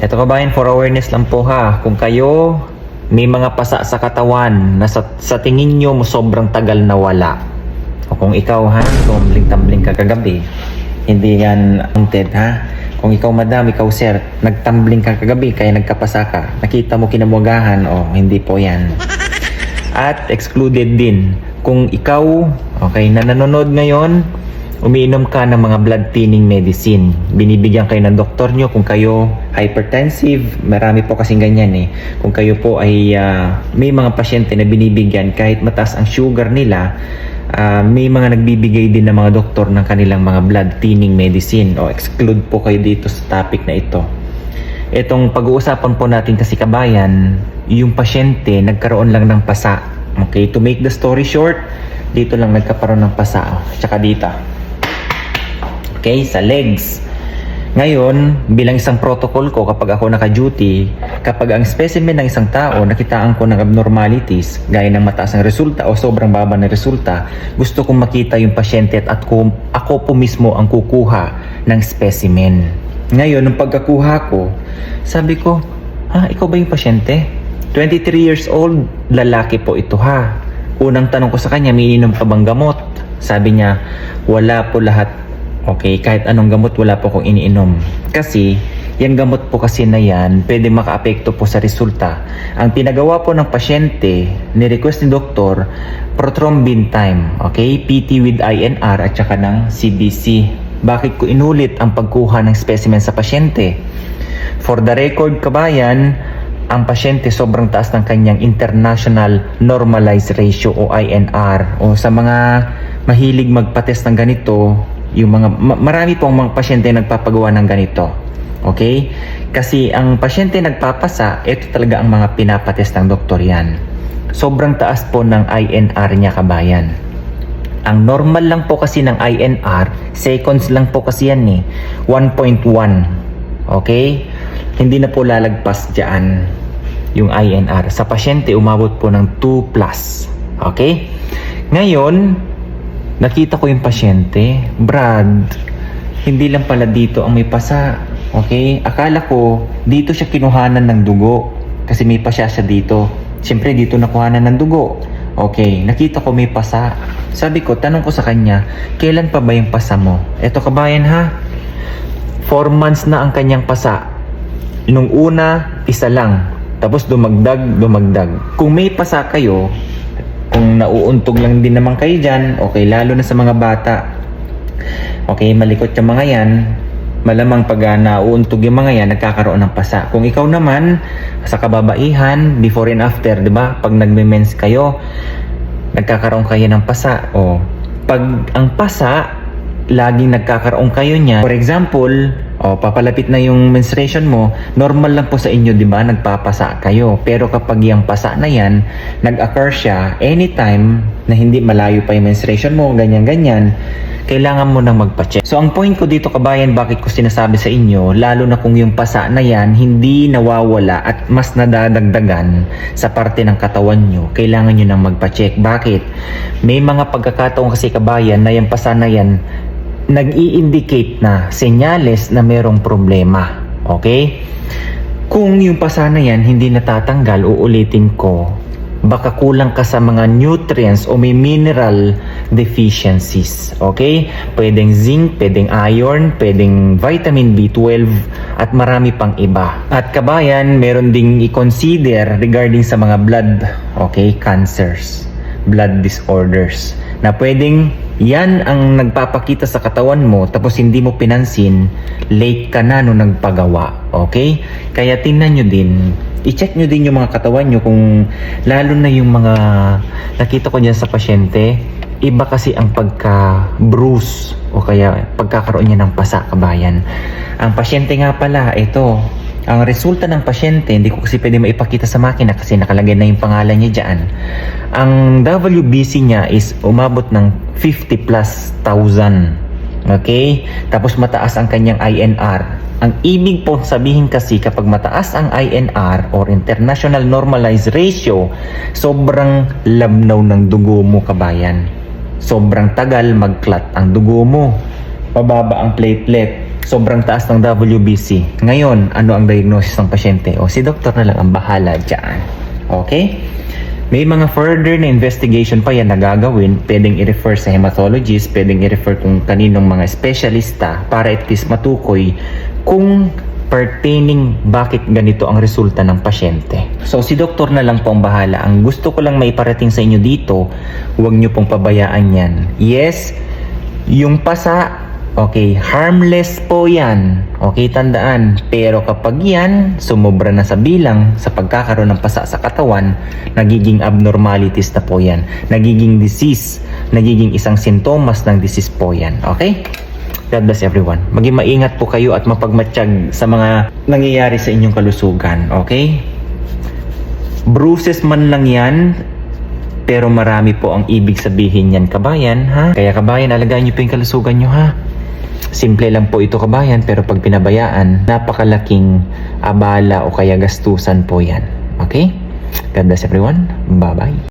Ito kabayan, for awareness lang po ha. Kung kayo may mga pasa sa katawan na sa tingin nyo mo sobrang tagal na wala. O kung ikaw ha, tumbling-tumbling ka kagabi, hindi yan haunted ha. Kung ikaw madam, ikaw sir, nagtumbling ka kagabi kaya nagkapasa ka, nakita mo kinamugahan, hindi po yan. At excluded din, kung ikaw, okay, na nanonood ngayon, umiinom ka ng mga blood thinning medicine. Binibigyan kayo ng doktor nyo kung kayo hypertensive. Marami po kasing ganyan eh. Kung kayo po ay may mga pasyente na binibigyan kahit mataas ang sugar nila, may mga nagbibigay din ng mga doktor ng kanilang mga blood thinning medicine. O exclude po kayo dito sa topic na ito. Itong pag-uusapan po natin kasi kabayan, yung pasyente nagkaroon lang ng pasa. Okay, to make the story short, dito lang nagkaroon ng pasa. Tsaka dito. Okay, sa legs. Ngayon, bilang isang protocol ko kapag ako naka-duty, kapag ang specimen ng isang tao nakitaan ko ng abnormalities, gaya ng mataas ang resulta o sobrang baba ng resulta, gusto kong makita yung pasyente at ako po mismo ang kukuha ng specimen. Ngayon, nung pagkakuha ko, sabi ko, ikaw ba yung pasyente? 23 years old, lalaki po ito ha. Unang tanong ko sa kanya, may ininom ka bang gamot? Sabi niya, wala po lahat. Okay, kahit anong gamot wala po akong iniinom. Kasi, yung gamot po kasi na yan, pwede maka-apekto po sa resulta. Ang pinagawa po ng pasyente, ni-request ni doktor, prothrombin time. Okay, PT with INR at saka ng CBC. Bakit ko inulit ang pagkuha ng specimen sa pasyente? For the record kabayan, ang pasyente sobrang taas ng kanyang International Normalized Ratio o INR. O sa mga mahilig magpa-test ng ganito, yung marami pong mga pasyente nagpapagawa ng ganito. Okay? Kasi ang pasyente nagpapasa, ito talaga ang mga pinapatest ng doktor yan. Sobrang taas po ng INR niya kabayan. Ang normal lang po kasi ng INR, seconds lang po kasi yan 1.1. Okay? Hindi na po lalagpas dyan yung INR. Sa pasyente, umabot po ng 2+. Okay? Ngayon, nakita ko yung pasyente, Brad, hindi lang pala dito ang may pasa. Okay? Akala ko, dito siya kinuhanan ng dugo. Kasi may pasa siya dito. Siyempre, dito nakuhanan ng dugo. Okay, nakita ko may pasa. Sabi ko, tanong ko sa kanya, kailan pa ba yung pasa mo? Eto kabayan ha, 4 months na ang kanyang pasa. Nung una, isa lang. Tapos dumagdag. Kung may pasa kayo, kung nauuntog lang din naman kayo dyan, okay, lalo na sa mga bata. Okay, malikot yung mga yan. Malamang pag nauuntog yung mga yan, nagkakaroon ng pasa. Kung ikaw naman, sa kababaihan, before and after, di ba? Pag nagme-mens kayo, nagkakaroon kayo ng pasa. Pag ang pasa, laging nagkakaroon kayo niya. For example, papalapit na yung menstruation mo, normal lang po sa inyo, di ba? Nagpapasa kayo. Pero kapag yung pasa na yan, nag-occur siya anytime na hindi malayo pa yung menstruation mo, ganyan-ganyan, kailangan mo nang magpa-check. So, ang point ko dito kabayan, bakit ko sinasabi sa inyo, lalo na kung yung pasa na yan, hindi nawawala at mas nadadagdagan sa parte ng katawan nyo, kailangan nyo nang magpa-check. Bakit? May mga pagkakataon kasi kabayan na yung pasa na yan, nag-i-indicate na senyales na merong problema. Okay? Kung yung pasa na yan hindi natatanggal, uulitin ko, baka kulang ka sa mga nutrients o may mineral deficiencies. Okay? Pwedeng zinc, pwedeng iron, pwedeng vitamin B12 at marami pang iba. At kabayan, meron ding i-consider regarding sa mga blood, okay, cancers, blood disorders, na pwedeng yan ang nagpapakita sa katawan mo tapos hindi mo pinansin, late ka na nung nagpagawa. Okay? Kaya tingnan nyo din, i-check nyo din yung mga katawan nyo kung lalo na yung mga nakita ko dyan sa pasyente, iba kasi ang pagka-bruise o kaya pagkakaroon niya ng pasa kabayan. Ang pasyente nga pala, ito, ang resulta ng pasyente, hindi ko kasi pwede maipakita sa makina kasi nakalagay na yung pangalan niya dyan. Ang WBC niya is umabot ng 50+,000. Okay? Tapos mataas ang kanyang INR. Ang ibig po sabihin kasi kapag mataas ang INR or International Normalized Ratio, sobrang labnaw ng dugo mo kabayan. Sobrang tagal mag-clot ang dugo mo. Pababa ang platelet. sobrang taas ng WBC. Ngayon, ano ang diagnosis ng pasyente? O si doktor na lang ang bahala dyan. Okay? May mga further na investigation pa yan na gagawin. Pwedeng i-refer sa hematologist, pwedeng i-refer kung kaninong mga espesyalista para at least matukoy kung pertaining bakit ganito ang resulta ng pasyente. So si doktor na lang po ang bahala. Ang gusto ko lang maiparating sa inyo dito, huwag nyo pong pabayaan yan. Yes, yung pasa, okay, harmless po yan. Okay, tandaan. Pero kapag yan, sumobra na sa bilang sa pagkakaroon ng pasa sa katawan, nagiging abnormalities na po yan. Nagiging disease, nagiging isang sintomas ng disease po yan. Okay? God bless everyone. Maging maingat po kayo at mapagmatsyag sa mga nangyayari sa inyong kalusugan. Okay? Bruises man lang yan, pero marami po ang ibig sabihin yan, kabayan, ha? Kaya kabayan, alagaan nyo po yung kalusugan nyo, ha? Simple lang po ito, kabayan, pero pag pinabayaan, napakalaking abala o kaya gastusan po yan. Okay? God bless everyone. Bye-bye.